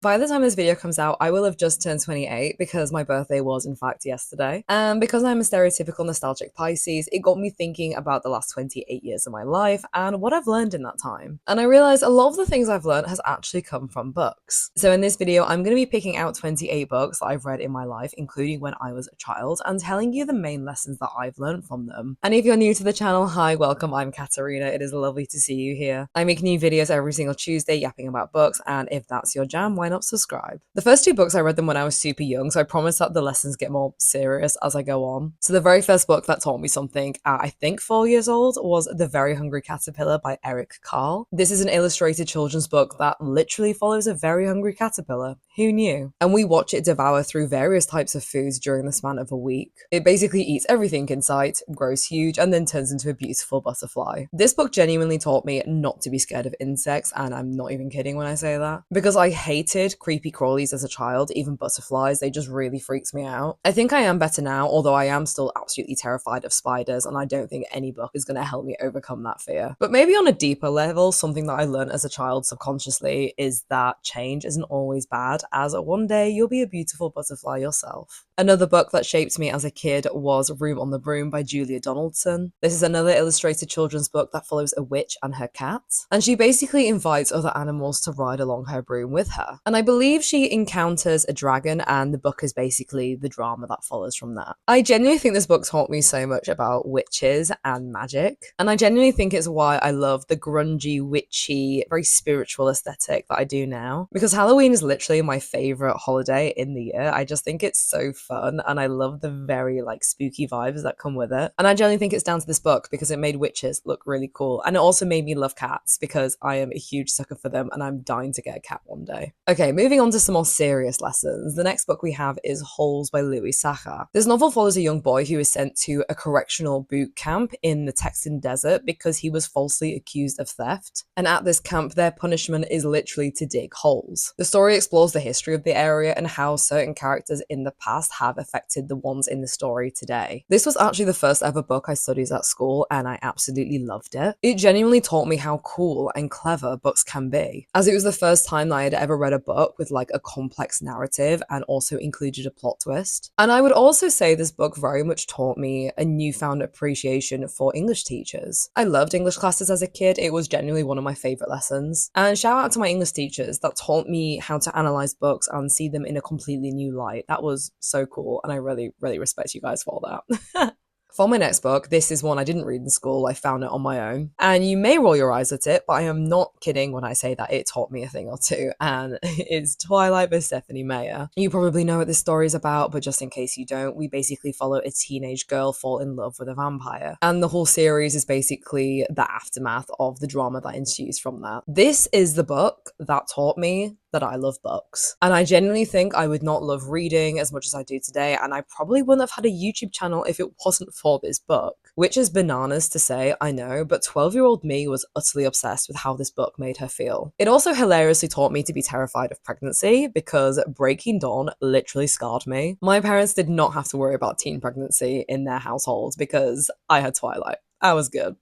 By the time this video comes out, I will have just turned 28 because my birthday was in fact yesterday. And because I'm a stereotypical nostalgic Pisces, it got me thinking about the last 28 years of my life and what I've learned in that time. And I realized a lot of the things I've learned has actually come from books. So in this video, I'm going to be picking out 28 books that I've read in my life, including when I was a child, and telling you the main lessons that I've learned from them. And if you're new to the channel, hi, welcome, I'm Katarina. It is lovely to see you here. I make new videos every single Tuesday yapping about books, and if that's your jam, why not subscribe? The first two books I read them when I was super young, so I promise that the lessons get more serious as I go on. So the very first book that taught me something at I think 4 years old was The Very Hungry Caterpillar by Carle. This is an illustrated children's book that literally follows a very hungry caterpillar. Who knew? And we watch it devour through various types of foods during the span of a week. It basically eats everything in sight, grows huge, and then turns into a beautiful butterfly. This book genuinely taught me not to be scared of insects, and I'm not even kidding when I say that, because I hated creepy crawlies as a child, even butterflies. They just really freaked me out. I think I am better now, although I am still absolutely terrified of spiders, and I don't think any book is going to help me overcome that fear. But maybe on a deeper level, something that I learned as a child subconsciously is that change isn't always bad, as one day you'll be a beautiful butterfly yourself. Another book that shaped me as a kid was Room on the Broom by Julia Donaldson. This is another illustrated children's book that follows a witch and her cat, and she basically invites other animals to ride along her broom with her. And I believe she encounters a dragon, and the book is basically the drama that follows from that. I genuinely think this book taught me so much about witches and magic, and I genuinely think it's why I love the grungy, witchy, very spiritual aesthetic that I do now, because Halloween is literally my favorite holiday in the year. I just think it's so fun, and I love the very spooky vibes that come with it. And I genuinely think it's down to this book because it made witches look really cool, and it also made me love cats because I am a huge sucker for them and I'm dying to get a cat one day. Okay, moving on to some more serious lessons. The next book we have is Holes by Louis Sachar. This novel follows a young boy who is sent to a correctional boot camp in the Texan desert because he was falsely accused of theft. And at this camp, their punishment is literally to dig holes. The story explores the history of the area and how certain characters in the past have affected the ones in the story today. This was actually the first ever book I studied at school, and I absolutely loved it. It genuinely taught me how cool and clever books can be, as it was the first time that I had ever read a book with a complex narrative and also included a plot twist. And I would also say this book very much taught me a newfound appreciation for English teachers. I loved English classes as a kid. It was genuinely one of my favorite lessons. And shout out to my English teachers that taught me how to analyze books and see them in a completely new light. That was so cool, and I really, really respect you guys for that. For my next book, this is one I didn't read in school, I found it on my own. And you may roll your eyes at it, but I am not kidding when I say that it taught me a thing or two, and it's Twilight by Stephenie Meyer. You probably know what this story is about, but just in case you don't, we basically follow a teenage girl fall in love with a vampire. And the whole series is basically the aftermath of the drama that ensues from that. This is the book that taught me that I love books. And I genuinely think I would not love reading as much as I do today, and I probably wouldn't have had a YouTube channel if it wasn't for this book. Which is bananas to say, I know, but 12-year-old me was utterly obsessed with how this book made her feel. It also hilariously taught me to be terrified of pregnancy, because Breaking Dawn literally scarred me. My parents did not have to worry about teen pregnancy in their household because I had Twilight. I was good.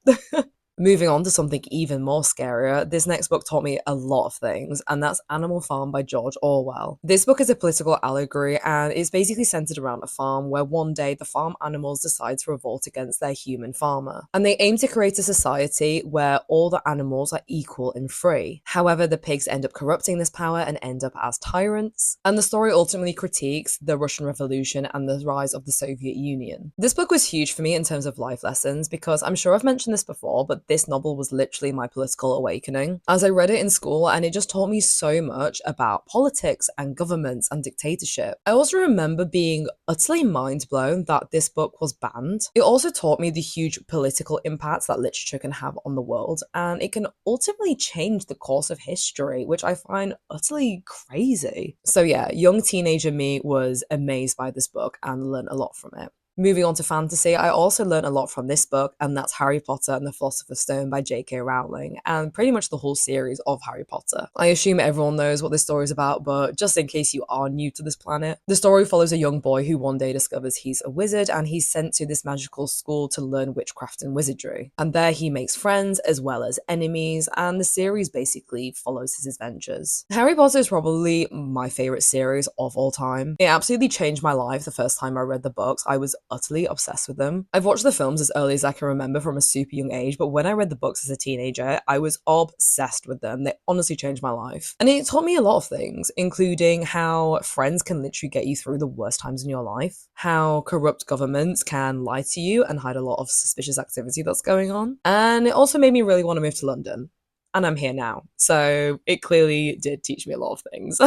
Moving on to something even more scarier, this next book taught me a lot of things, and that's Animal Farm by George Orwell. This book is a political allegory, and it's basically centered around a farm where one day the farm animals decide to revolt against their human farmer. And they aim to create a society where all the animals are equal and free. However, the pigs end up corrupting this power and end up as tyrants. And the story ultimately critiques the Russian Revolution and the rise of the Soviet Union. This book was huge for me in terms of life lessons, because I'm sure I've mentioned this before, but this novel was literally my political awakening, as I read it in school, and it just taught me so much about politics and governments and dictatorship. I also remember being utterly mind blown that this book was banned. It also taught me the huge political impacts that literature can have on the world, and it can ultimately change the course of history, which I find utterly crazy. So yeah, young teenager me was amazed by this book and learned a lot from it. Moving on to fantasy, I also learned a lot from this book, and that's Harry Potter and the Philosopher's Stone by J.K. Rowling, and pretty much the whole series of Harry Potter. I assume everyone knows what this story is about, but just in case you are new to this planet, the story follows a young boy who one day discovers he's a wizard, and he's sent to this magical school to learn witchcraft and wizardry. And there he makes friends as well as enemies, and the series basically follows his adventures. Harry Potter is probably my favorite series of all time. It absolutely changed my life the first time I read the books. I was utterly obsessed with them. I've watched the films as early as I can remember from a super young age, but when I read the books as a teenager, I was obsessed with them. They honestly changed my life. And it taught me a lot of things, including how friends can literally get you through the worst times in your life, how corrupt governments can lie to you and hide a lot of suspicious activity that's going on. And it also made me really want to move to London. And I'm here now. So it clearly did teach me a lot of things.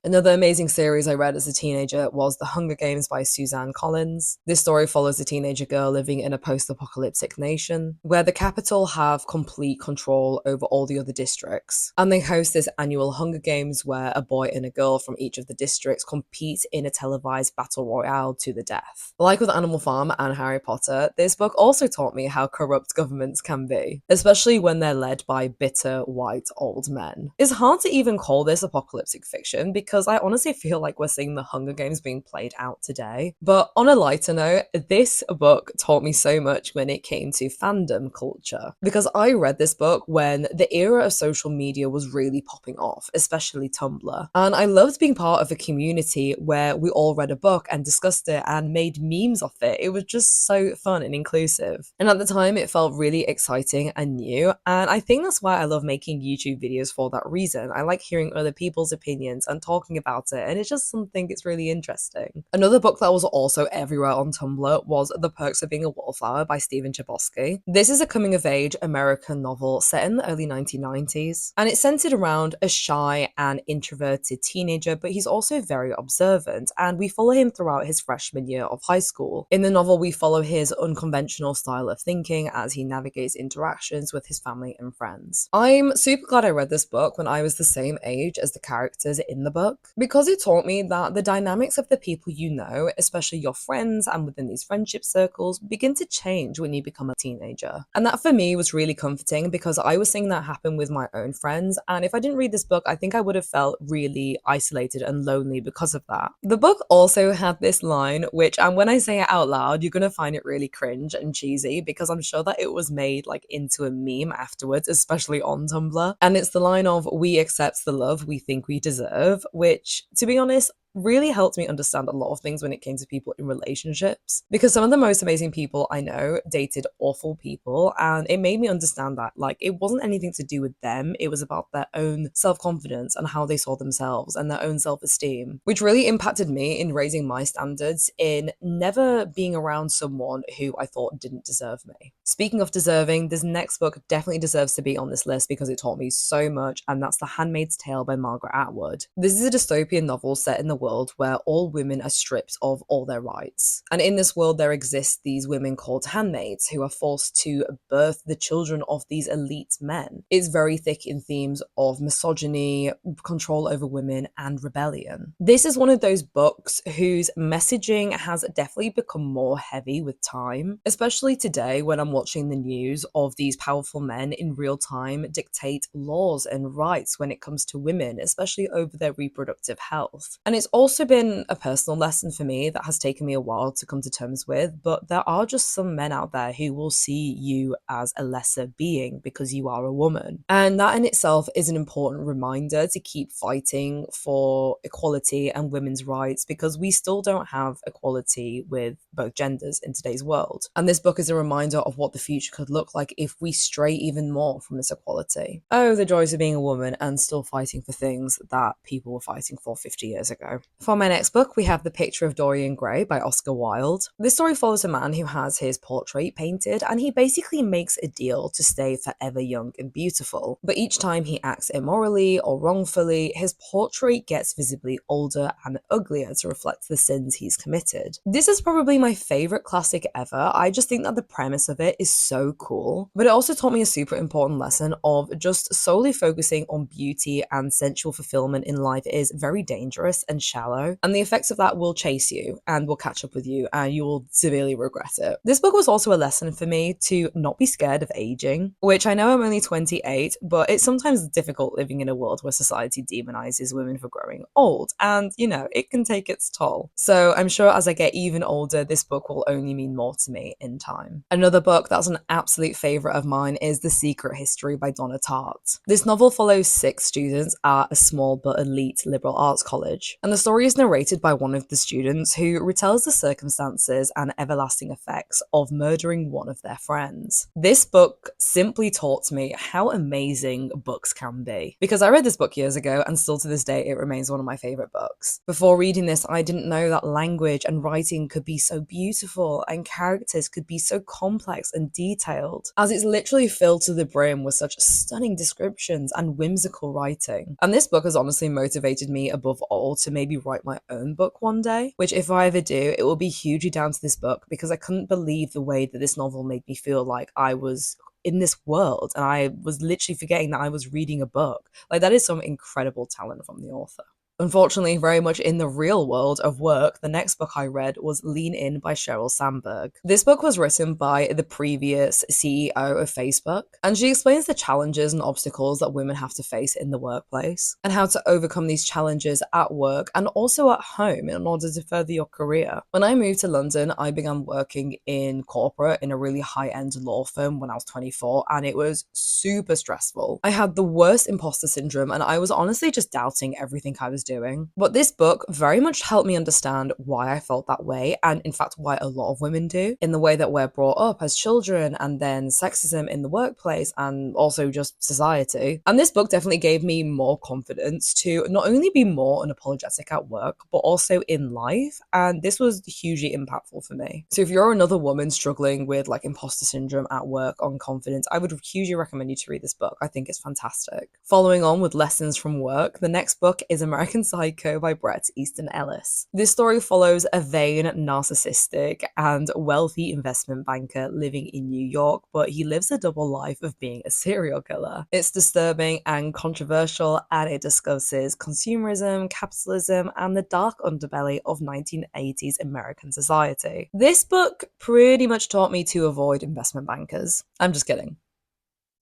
Another amazing series I read as a teenager was The Hunger Games by Suzanne Collins. This story follows a teenager girl living in a post-apocalyptic nation where the capital have complete control over all the other districts. And they host this annual Hunger Games where a boy and a girl from each of the districts compete in a televised battle royale to the death. Like with Animal Farm and Harry Potter, this book also taught me how corrupt governments can be, especially when they're led by bitter, white, old men. It's hard to even call this apocalyptic fiction because I honestly feel like we're seeing the Hunger Games being played out today. But on a lighter note, this book taught me so much when it came to fandom culture, because I read this book when the era of social media was really popping off, especially Tumblr. And I loved being part of a community where we all read a book and discussed it and made memes of it. It was just so fun and inclusive. And at the time, it felt really exciting and new. And I think that's why I love making YouTube videos for that reason. I like hearing other people's opinions and talking about it, and it's just something that's really interesting. Another book that was also everywhere on Tumblr was The Perks of Being a Wallflower by Stephen Chbosky. This is a coming-of-age American novel set in the early 1990s, and it's centered around a shy and introverted teenager, but he's also very observant, and we follow him throughout his freshman year of high school. In the novel, we follow his unconventional style of thinking as he navigates interactions with his family and friends. I'm super glad I read this book when I was the same age as the characters in the book, because it taught me that the dynamics of the people you know, especially your friends and within these friendship circles, begin to change when you become a teenager. And that for me was really comforting because I was seeing that happen with my own friends, and if I didn't read this book, I think I would have felt really isolated and lonely because of that. The book also had this line, which, and when I say it out loud, you're gonna find it really cringe and cheesy because I'm sure that it was made like into a meme afterwards, especially on Tumblr. And it's the line of, "We accept the love we think we deserve," which, to be honest, really helped me understand a lot of things when it came to people in relationships, because some of the most amazing people I know dated awful people, and it made me understand that like it wasn't anything to do with them, it was about their own self-confidence and how they saw themselves and their own self-esteem, which really impacted me in raising my standards in never being around someone who I thought didn't deserve me. Speaking of deserving, this next book definitely deserves to be on this list because it taught me so much, and that's The Handmaid's Tale by Margaret Atwood. This is a dystopian novel set in the world where all women are stripped of all their rights. And in this world, there exist these women called handmaids who are forced to birth the children of these elite men. It's very thick in themes of misogyny, control over women, and rebellion. This is one of those books whose messaging has definitely become more heavy with time, especially today when I'm watching the news of these powerful men in real time dictate laws and rights when it comes to women, especially over their reproductive health. And it's also been a personal lesson for me that has taken me a while to come to terms with, but there are just some men out there who will see you as a lesser being because you are a woman. And that in itself is an important reminder to keep fighting for equality and women's rights, because we still don't have equality with both genders in today's world. And this book is a reminder of what the future could look like if we stray even more from this equality. Oh, the joys of being a woman and still fighting for things that people were fighting for 50 years ago. For my next book, we have The Picture of Dorian Gray by Oscar Wilde. This story follows a man who has his portrait painted, and he basically makes a deal to stay forever young and beautiful. But each time he acts immorally or wrongfully, his portrait gets visibly older and uglier to reflect the sins he's committed. This is probably my favorite classic ever. I just think that the premise of it is so cool, but it also taught me a super important lesson of just solely focusing on beauty and sensual fulfillment in life is very dangerous and shallow, and the effects of that will chase you and will catch up with you, and you will severely regret it. This book was also a lesson for me to not be scared of aging, which I know I'm only 28, but it's sometimes difficult living in a world where society demonizes women for growing old, and it can take its toll. So I'm sure as I get even older, this book will only mean more to me in time. Another book that's an absolute favourite of mine is The Secret History by Donna Tartt. This novel follows 6 students at a small but elite liberal arts college, and the story is narrated by one of the students who retells the circumstances and everlasting effects of murdering one of their friends. This book simply taught me how amazing books can be, because I read this book years ago and still to this day it remains one of my favourite books. Before reading this, I didn't know that language and writing could be so beautiful and characters could be so complex and detailed, as it's literally filled to the brim with such stunning descriptions and whimsical writing. And this book has honestly motivated me above all to maybe write my own book one day, which if I ever do, it will be hugely down to this book, because I couldn't believe the way that this novel made me feel like I was in this world and I was literally forgetting that I was reading a book. Like, that is some incredible talent from the author. Unfortunately, very much in the real world of work, the next book I read was Lean In by Sheryl Sandberg. This book was written by the previous CEO of Facebook, and she explains the challenges and obstacles that women have to face in the workplace, and how to overcome these challenges at work and also at home in order to further your career. When I moved to London, I began working in corporate in a really high-end law firm when I was 24, and it was super stressful. I had the worst imposter syndrome, and I was honestly just doubting everything I was doing. But this book very much helped me understand why I felt that way, and in fact why a lot of women do, in the way that we're brought up as children, and then sexism in the workplace, and also just society. And this book definitely gave me more confidence to not only be more unapologetic at work, but also in life, and this was hugely impactful for me. So if you're another woman struggling with like imposter syndrome at work, on confidence, I would hugely recommend you to read this book. I think it's fantastic. Following on with lessons from work, the next book is American Psycho by Bret, Easton, Ellis. This story follows a vain, narcissistic, and wealthy investment banker living in New York, but he lives a double life of being a serial killer. It's disturbing and controversial, and it discusses consumerism, capitalism, and the dark underbelly of 1980s American society. This book pretty much taught me to avoid investment bankers. I'm just kidding.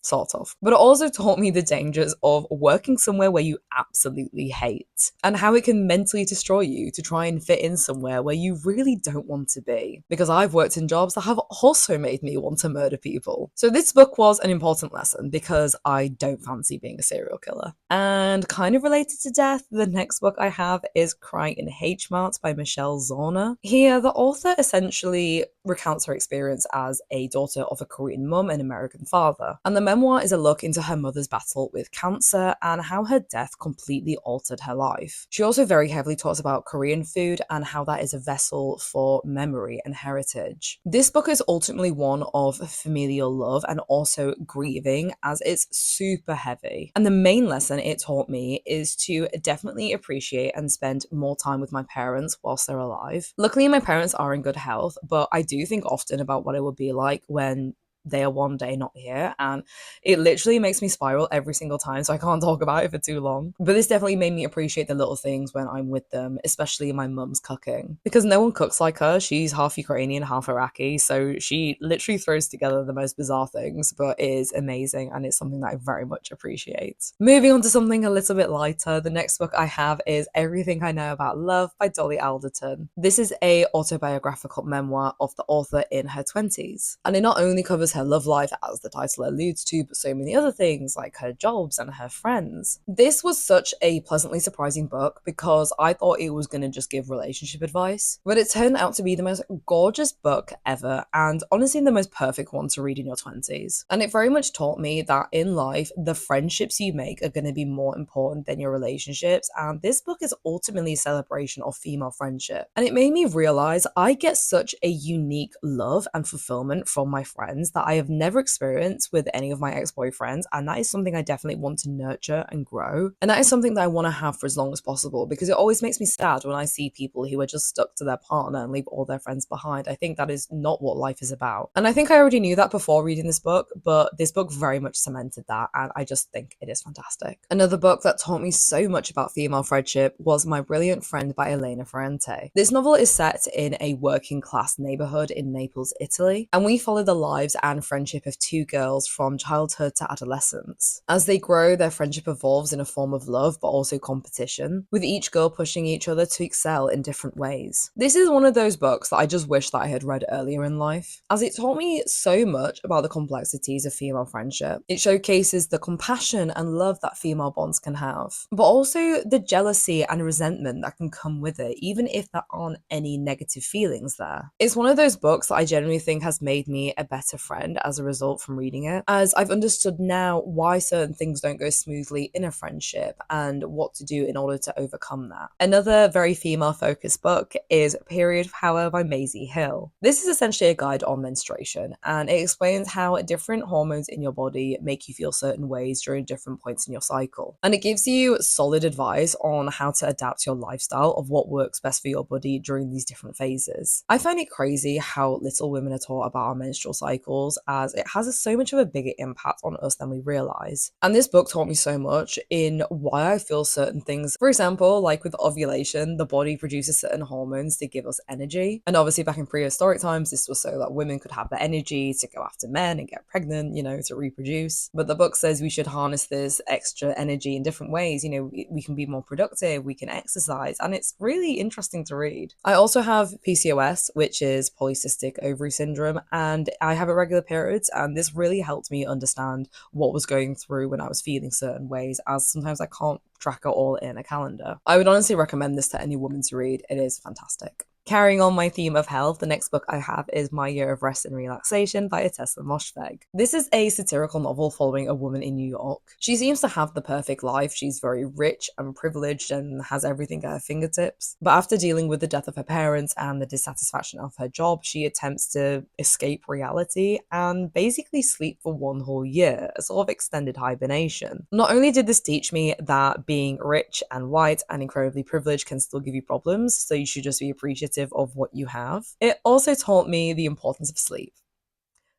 Sort of. But it also taught me the dangers of working somewhere where you absolutely hate, and how it can mentally destroy you to try and fit in somewhere where you really don't want to be. Because I've worked in jobs that have also made me want to murder people. So this book was an important lesson, because I don't fancy being a serial killer. And kind of related to death, the next book I have is Crying in H-Mart by Michelle Zauner. Here, the author essentially recounts her experience as a daughter of a Korean mum and American father. And the memoir is a look into her mother's battle with cancer and how her death completely altered her life. She also very heavily talks about Korean food and how that is a vessel for memory and heritage. This book is ultimately one of familial love and also grieving, as it's super heavy. And the main lesson it taught me is to definitely appreciate and spend more time with my parents whilst they're alive. Luckily, my parents are in good health, but I do think often about what it would be like when they are one day not here, and it literally makes me spiral every single time, so I can't talk about it for too long. But this definitely made me appreciate the little things when I'm with them, especially my mum's cooking, because no one cooks like her. She's half Ukrainian, half Iraqi, so she literally throws together the most bizarre things, but it is amazing, and it's something that I very much appreciate. Moving on to something a little bit lighter, the next book I have is Everything I Know About Love by Dolly Alderton. This is a autobiographical memoir of the author in her 20s, and it not only covers her love life, as the title alludes to, but so many other things like her jobs and her friends. This was such a pleasantly surprising book, because I thought it was going to just give relationship advice, but it turned out to be the most gorgeous book ever, and honestly the most perfect one to read in your 20s. And it very much taught me that in life, the friendships you make are going to be more important than your relationships, and this book is ultimately a celebration of female friendship. And it made me realize I get such a unique love and fulfillment from my friends that that I have never experienced with any of my ex-boyfriends, and that is something I definitely want to nurture and grow. And that is something that I want to have for as long as possible, because it always makes me sad when I see people who are just stuck to their partner and leave all their friends behind. I think that is not what life is about. And I think I already knew that before reading this book, but this book very much cemented that, and I just think it is fantastic. Another book that taught me so much about female friendship was My Brilliant Friend by Elena Ferrante. This novel is set in a working class neighborhood in Naples, Italy, and we follow the lives and friendship of two girls from childhood to adolescence. As they grow, their friendship evolves in a form of love but also competition, with each girl pushing each other to excel in different ways. This is one of those books that I just wish that I had read earlier in life, as it taught me so much about the complexities of female friendship. It showcases the compassion and love that female bonds can have, but also the jealousy and resentment that can come with it, even if there aren't any negative feelings there. It's one of those books that I genuinely think has made me a better friend as a result from reading it, as I've understood now why certain things don't go smoothly in a friendship and what to do in order to overcome that. Another very female-focused book is Period of Power by Maisie Hill. This is essentially a guide on menstruation, and it explains how different hormones in your body make you feel certain ways during different points in your cycle. And it gives you solid advice on how to adapt your lifestyle of what works best for your body during these different phases. I find it crazy how little women are taught about our menstrual cycles, as it has so much of a bigger impact on us than we realize. And this book taught me so much in why I feel certain things. For example, like with ovulation, the body produces certain hormones to give us energy. And obviously back in prehistoric times, this was so that women could have the energy to go after men and get pregnant, to reproduce. But the book says we should harness this extra energy in different ways. We can be more productive, we can exercise, and it's really interesting to read. I also have PCOS, which is polycystic ovary syndrome, and I have irregular periods, and this really helped me understand what was going through when I was feeling certain ways, as sometimes I can't track it all in a calendar. I would honestly recommend this to any woman to read. It is fantastic. Carrying on my theme of health, the next book I have is My Year of Rest and Relaxation by Atessa Moshfegh. This is a satirical novel following a woman in New York. She seems to have the perfect life. She's very rich and privileged and has everything at her fingertips. But after dealing with the death of her parents and the dissatisfaction of her job, she attempts to escape reality and basically sleep for one whole year, a sort of extended hibernation. Not only did this teach me that being rich and white and incredibly privileged can still give you problems, so you should just be appreciative of what you have, it also taught me the importance of sleep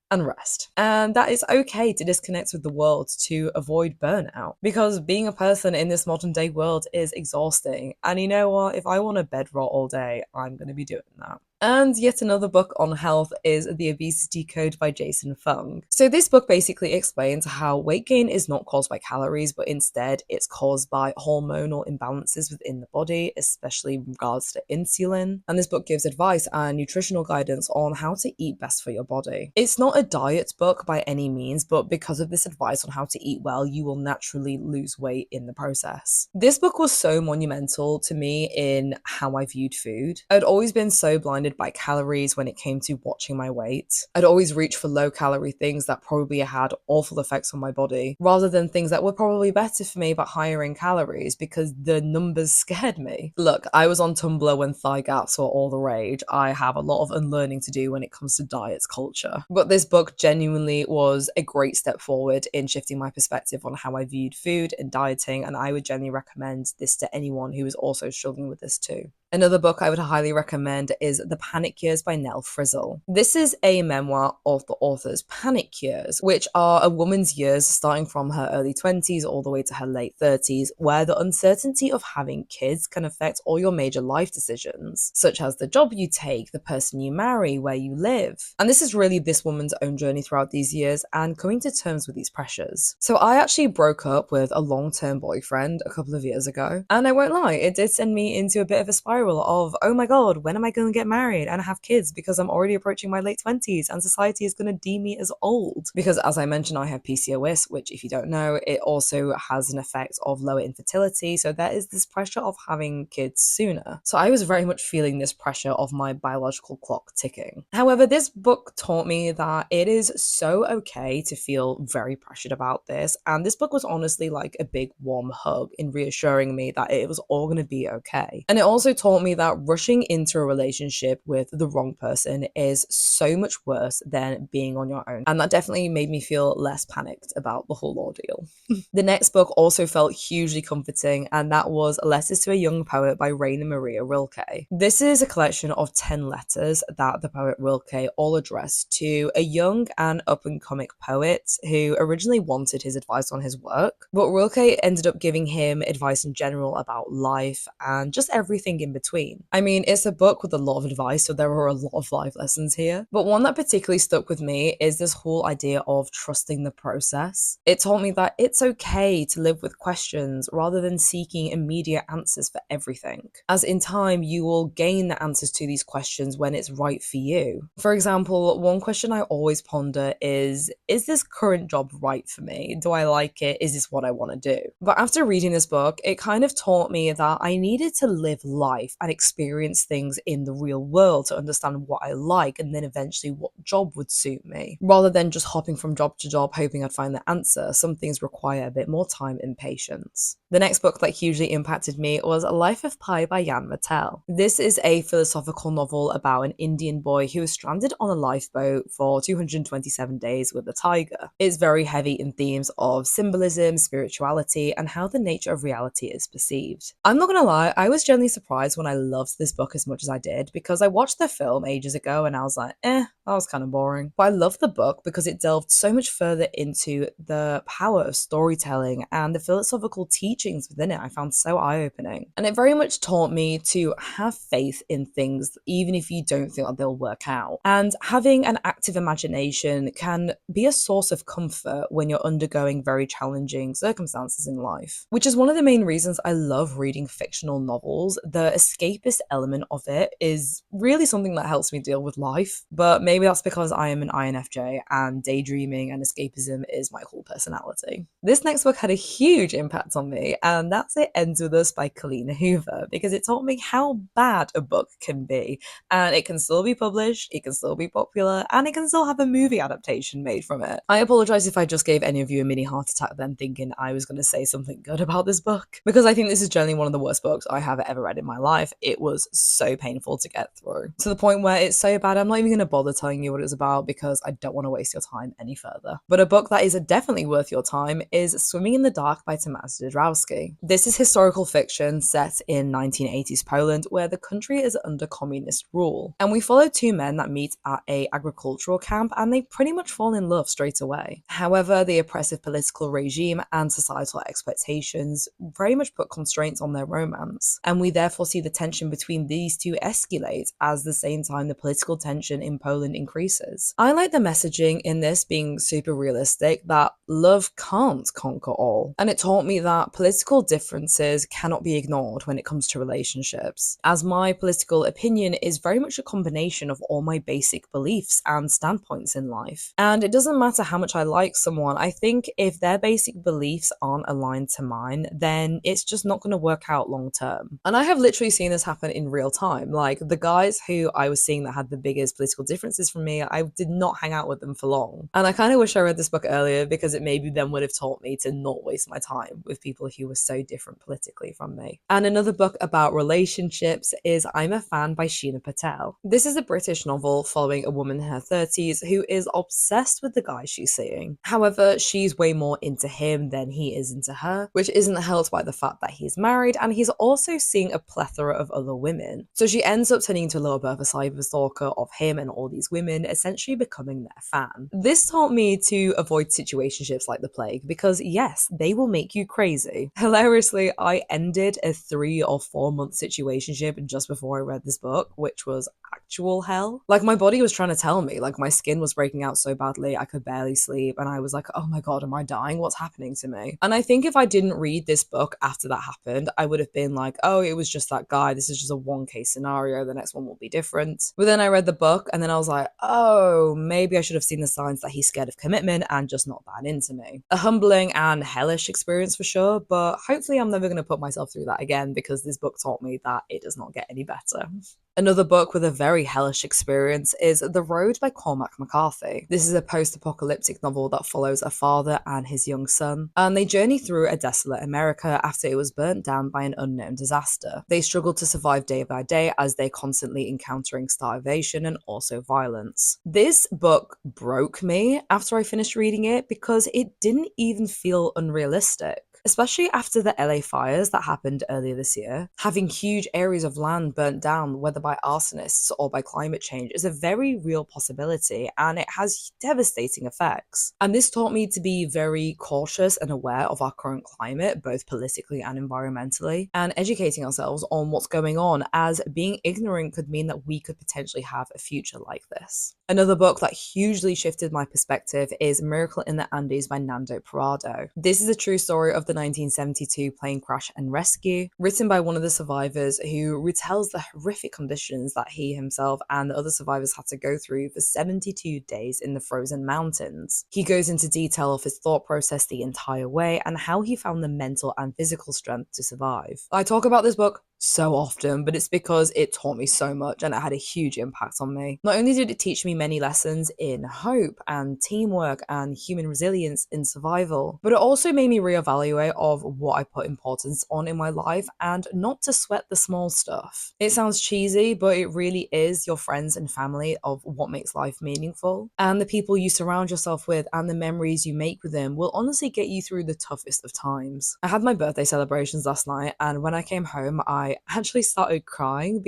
and rest, and that it's okay to disconnect with the world to avoid burnout, because being a person in this modern day world is exhausting. And you know what, if I want to bed rot all day, I'm going to be doing that. And yet another book on health is The Obesity Code by Jason Fung. So this book basically explains how weight gain is not caused by calories, but instead it's caused by hormonal imbalances within the body, especially in regards to insulin. And this book gives advice and nutritional guidance on how to eat best for your body. It's not a diet book by any means, but because of this advice on how to eat well, you will naturally lose weight in the process. This book was so monumental to me in how I viewed food. I'd always been so blinded by calories when it came to watching my weight. I'd always reach for low calorie things that probably had awful effects on my body, rather than things that were probably better for me but higher in calories, because the numbers scared me. Look, I was on Tumblr when thigh gaps were all the rage. I have a lot of unlearning to do when it comes to diets culture. But this book genuinely was a great step forward in shifting my perspective on how I viewed food and dieting, and I would genuinely recommend this to anyone who is also struggling with this too. Another book I would highly recommend is The Panic Years by Nell Frizzle. This is a memoir of the author's panic years, which are a woman's years starting from her early 20s all the way to her late 30s, where the uncertainty of having kids can affect all your major life decisions, such as the job you take, the person you marry, where you live. And this is really this woman's own journey throughout these years and coming to terms with these pressures. So I actually broke up with a long-term boyfriend a couple of years ago, and I won't lie, it did send me into a bit of a spiral of, oh my god, when am I going to get married and have kids, because I'm already approaching my late 20s and society is going to deem me as old. Because as I mentioned, I have PCOS, which if you don't know, it also has an effect of lower infertility, so there is this pressure of having kids sooner. So I was very much feeling this pressure of my biological clock ticking. However, this book taught me that it is so okay to feel very pressured about this, and this book was honestly like a big warm hug in reassuring me that it was all going to be okay. And it also taught taught me that rushing into a relationship with the wrong person is so much worse than being on your own. And that definitely made me feel less panicked about the whole ordeal. The next book also felt hugely comforting, and that was Letters to a Young Poet by Rainer Maria Rilke. This is a collection of 10 letters that the poet Rilke all addressed to a young and up-and-coming poet who originally wanted his advice on his work, but Rilke ended up giving him advice in general about life and just everything in between. I mean, it's a book with a lot of advice, so there are a lot of life lessons here, but one that particularly stuck with me is this whole idea of trusting the process. It taught me that it's okay to live with questions rather than seeking immediate answers for everything, as in time you will gain the answers to these questions when it's right for you. For example, one question I always ponder is this current job right for me? Do I like it? Is this what I want to do? But after reading this book, it kind of taught me that I needed to live life and experience things in the real world to understand what I like and then eventually what job would suit me, rather than just hopping from job to job hoping I'd find the answer. Some things require a bit more time and patience. The next book that hugely impacted me was A Life of Pi by Jan Mattel. This is a philosophical novel about an Indian boy who is stranded on a lifeboat for 227 days with a tiger. It's very heavy in themes of symbolism, spirituality, and how the nature of reality is perceived. I'm not gonna lie, I was genuinely surprised when I loved this book as much as I did, because I watched the film ages ago and I was like, that was kind of boring. But I loved the book because it delved so much further into the power of storytelling and the philosophical teachings within it. I found so eye-opening. And it very much taught me to have faith in things even if you don't feel like they'll work out. And having an active imagination can be a source of comfort when you're undergoing very challenging circumstances in life, which is one of the main reasons I love reading fictional novels. The escapist element of it is really something that helps me deal with life, but maybe that's because I am an INFJ and daydreaming and escapism is my whole personality. This next book had a huge impact on me, and that's It Ends With Us by Colleen Hoover, because it taught me how bad a book can be, and it can still be published, it can still be popular, and it can still have a movie adaptation made from it. I apologize if I just gave any of you a mini heart attack then thinking I was going to say something good about this book, because I think this is generally one of the worst books I have ever read in my life. It was so painful to get through, to the point where it's so bad I'm not even going to bother telling you what it's about because I don't want to waste your time any further. But a book that is definitely worth your time is Swimming in the Dark by Tomasz Dąbrowski. This is historical fiction set in 1980s Poland, where the country is under communist rule, and we follow two men that meet at a agricultural camp and they pretty much fall in love straight away. However, the oppressive political regime and societal expectations very much put constraints on their romance, and we therefore see the tension between these two escalate as the same time the political tension in Poland increases. I like the messaging in this being super realistic, that love can't conquer all, and it taught me that political differences cannot be ignored when it comes to relationships, as my political opinion is very much a combination of all my basic beliefs and standpoints in life. And it doesn't matter how much I like someone, I think if their basic beliefs aren't aligned to mine, then it's just not going to work out long term. And I have literally seen this happen in real time. Like, the guys who I was seeing that had the biggest political differences from me, I did not hang out with them for long. And I kind of wish I read this book earlier, because it maybe then would have taught me to not waste my time with people who were so different politically from me. And another book about relationships is I'm a Fan by Sheena Patel. This is a British novel following a woman in her 30s who is obsessed with the guy she's seeing. However, she's way more into him than he is into her, which isn't helped by the fact that he's married and he's also seeing a plethora of other women. So she ends up turning into a little bit of a cyberstalker of him and all these women, essentially becoming their fan. This taught me to avoid situationships like the plague, because yes, they will make you crazy. Hilariously, I ended a 3 or 4 month situationship just before I read this book, which was actual hell. Like, my body was trying to tell me, like, my skin was breaking out so badly I could barely sleep, and I was like, oh my god, am I dying? What's happening to me? And I think if I didn't read this book after that happened, I would have been like, oh, it was just that guy, this is just a one case scenario, the next one will be different. But then I read the book and then I was like, oh, maybe I should have seen the signs that he's scared of commitment and just not that into me. A humbling and hellish experience for sure, but hopefully I'm never going to put myself through that again, because this book taught me that it does not get any better. Another book with a very hellish experience is The Road by Cormac McCarthy. This is a post-apocalyptic novel that follows a father and his young son, and they journey through a desolate America after it was burnt down by an unknown disaster. They struggle to survive day by day as they're constantly encountering starvation and also violence. This book broke me after I finished reading it because it didn't even feel unrealistic. Especially after the LA fires that happened earlier this year, having huge areas of land burnt down, whether by arsonists or by climate change, is a very real possibility and it has devastating effects. And this taught me to be very cautious and aware of our current climate, both politically and environmentally, and educating ourselves on what's going on, as being ignorant could mean that we could potentially have a future like this. Another book that hugely shifted my perspective is Miracle in the Andes by Nando Parrado. This is a true story of the 1972 plane crash and rescue, written by one of the survivors who retells the horrific conditions that he himself and the other survivors had to go through for 72 days in the frozen mountains. He goes into detail of his thought process the entire way and how he found the mental and physical strength to survive. I talk about this book so often, but it's because it taught me so much and it had a huge impact on me. Not only did it teach me many lessons in hope and teamwork and human resilience in survival, but it also made me reevaluate of what I put importance on in my life and not to sweat the small stuff. It sounds cheesy, but it really is your friends and family of what makes life meaningful, and the people you surround yourself with and the memories you make with them will honestly get you through the toughest of times. I had my birthday celebrations last night, and when I came home I actually started crying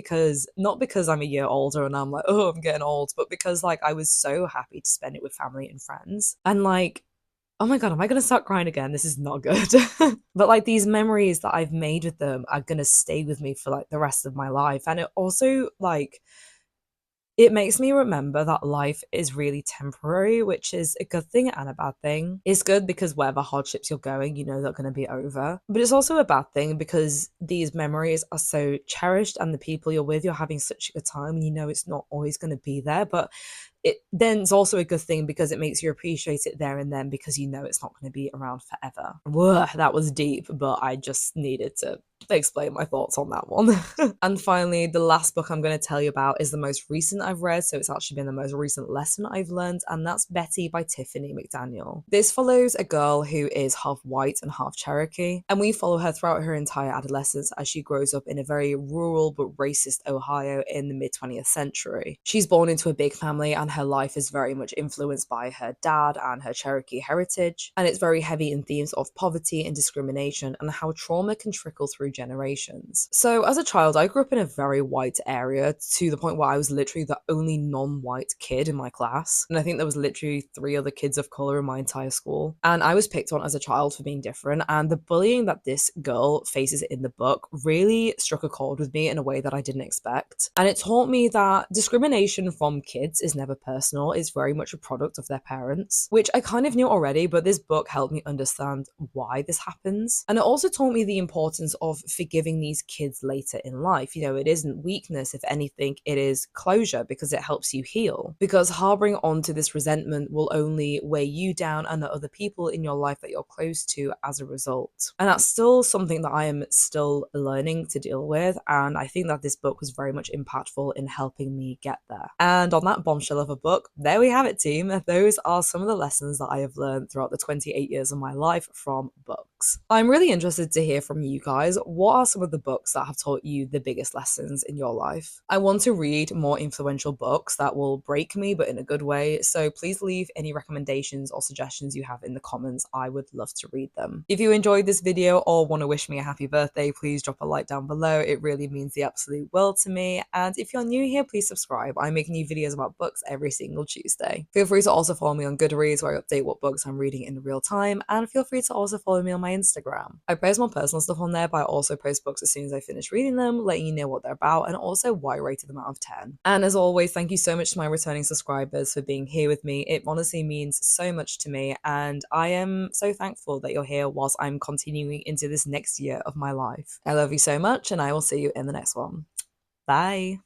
not because I'm a year older and I'm like, oh, I'm getting old, but because like I was so happy to spend it with family and friends. And like, oh my God, am I going to start crying again? This is not good. But like these memories that I've made with them are going to stay with me for like the rest of my life. And it also like, it makes me remember that life is really temporary, which is a good thing and a bad thing. It's good because whatever hardships you're going, you know they're going to be over. But it's also a bad thing because these memories are so cherished and the people you're with, you're having such a good time and you know it's not always going to be there. But it's also a good thing because it makes you appreciate it there and then because you know it's not going to be around forever. Whoa, that was deep, but I just needed to explain my thoughts on that one. And finally, the last book I'm going to tell you about is the most recent I've read, so it's actually been the most recent lesson I've learned, and that's Betty by Tiffany McDaniel. This follows a girl who is half white and half Cherokee, and we follow her throughout her entire adolescence as she grows up in a very rural but racist Ohio in the mid-20th century. She's born into a big family and her life is very much influenced by her dad and her Cherokee heritage, and it's very heavy in themes of poverty and discrimination and how trauma can trickle through generations. So as a child, I grew up in a very white area to the point where I was literally the only non-white kid in my class, and I think there was literally 3 other kids of color in my entire school, and I was picked on as a child for being different, and the bullying that this girl faces in the book really struck a chord with me in a way that I didn't expect, and it taught me that discrimination from kids is never personal. It's very much a product of their parents, which I kind of knew already, but this book helped me understand why this happens. And it also taught me the importance of forgiving these kids later in life. You know, it isn't weakness, if anything, it is closure because it helps you heal. Because harboring onto this resentment will only weigh you down and the other people in your life that you're close to as a result. And that's still something that I am still learning to deal with. And I think that this book was very much impactful in helping me get there. And on that bombshell of a book, there we have it, team. Those are some of the lessons that I have learned throughout the 28 years of my life from books. I'm really interested to hear from you guys. What are some of the books that have taught you the biggest lessons in your life? I want to read more influential books that will break me, but in a good way. So please leave any recommendations or suggestions you have in the comments. I would love to read them. If you enjoyed this video or want to wish me a happy birthday, please drop a like down below. It really means the absolute world to me. And if you're new here, please subscribe. I make new videos about books every single Tuesday. Feel free to also follow me on Goodreads where I update what books I'm reading in real time. And feel free to also follow me on my Instagram. I post more personal stuff on there, but I also post books as soon as I finish reading them, letting you know what they're about and also why I rated them out of 10. And as always, thank you so much to my returning subscribers for being here with me. It honestly means so much to me, and I am so thankful that you're here whilst I'm continuing into this next year of my life. I love you so much, and I will see you in the next one. Bye.